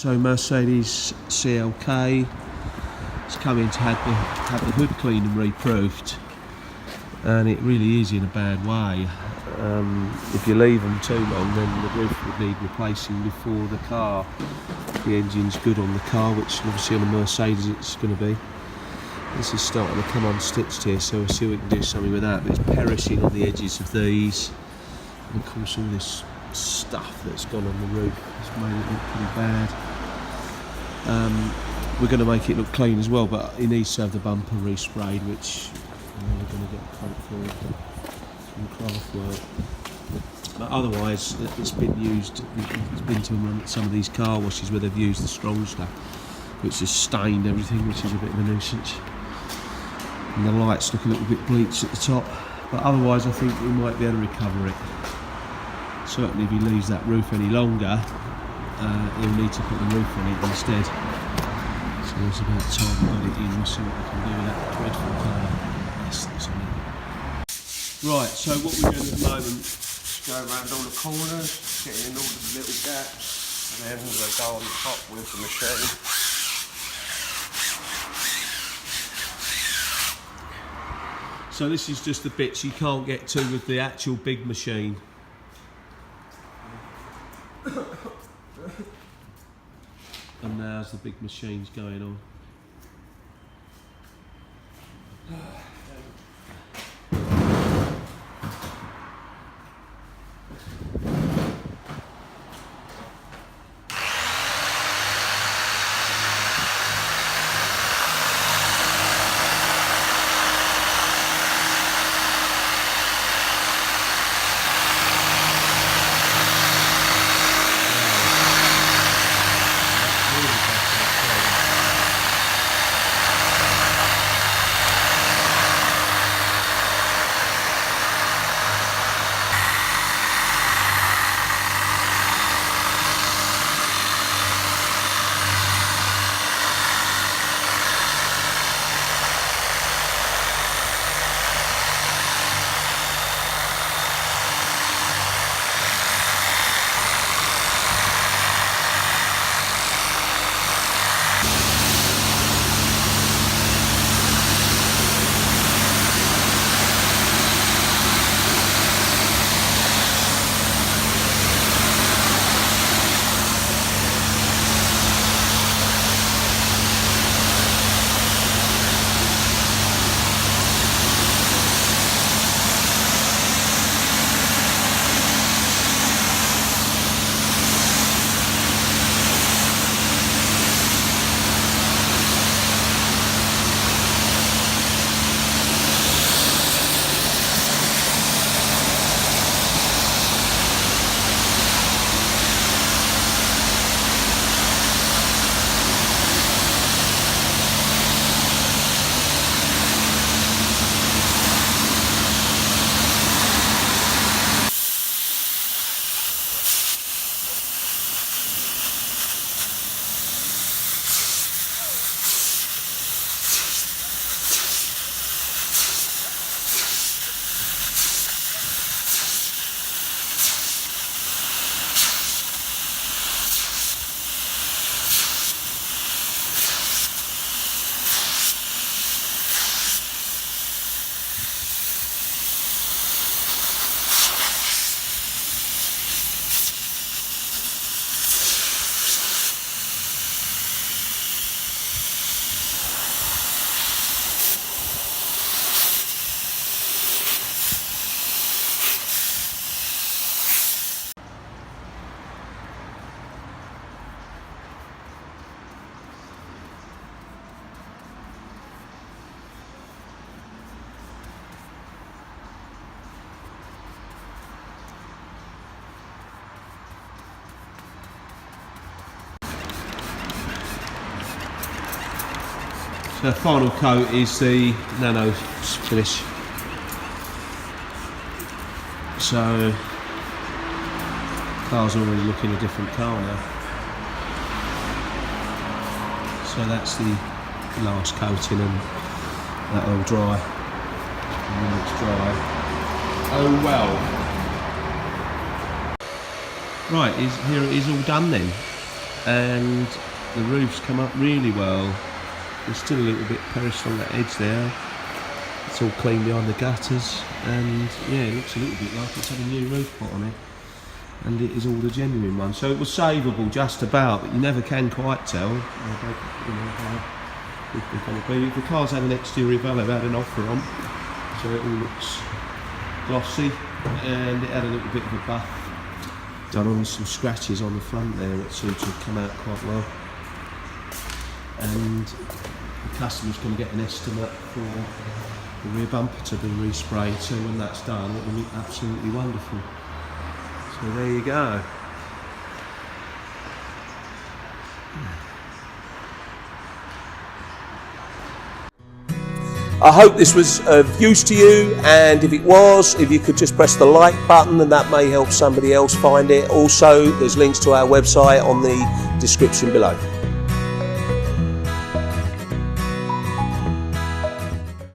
So Mercedes CLK has come in to have the hood cleaned and reproofed, and it really is in a bad way. If you leave them too long, then the roof would need replacing before the engine's good on the car, which obviously on a Mercedes it's going to be. This is starting to come unstitched here, so we'll see if we can do something with that. But it's perishing on the edges of these, and of course all this stuff that's gone on the roof has made it look pretty bad. We're going to make it look clean as well, but it needs to have the bumper resprayed, which we're going to get a quote for some craft work. But otherwise, it's been used. It's been to some of these car washes where they've used the strong stuff, which has stained everything, which is a bit of a nuisance. And the lights look a little bit bleached at the top, but otherwise I think we might be able to recover it. Certainly if he leaves that roof any longer, he'll need to put the roof on it instead. So it's about time we got it in. We'll see what we can do with that dreadful mess that's on it. Right, so what we're doing at the moment is go around all the corners, getting in all the little gaps, and then we'll go on top with the machine. So this is just the bits you can't get to with the actual big machine. And now's the big machines going on. So the final coat is the nano finish. So car's already looking a different car now. So that's the last coating, and that'll dry. And when it's dry, oh well. Right, here it is all done then. and the roof's come up really well. There's still a little bit perished on that edge there. It's all clean behind the gutters, and yeah, it looks a little bit like it's had a new roof put on it, and it is all the genuine one. So it was savable just about, but you never can quite tell. If the car's had an exterior valve, had an offer on, so it all looks glossy, and it had a little bit of a buff done on some scratches on the front there. It seems to have come out quite well, and the customer's going to get an estimate for the rear bumper to be resprayed, so when that's done it will look absolutely wonderful. So there you go. I hope this was of use to you, and if it was, if you could just press the like button, and that may help somebody else find it. Also, there's links to our website on the description below.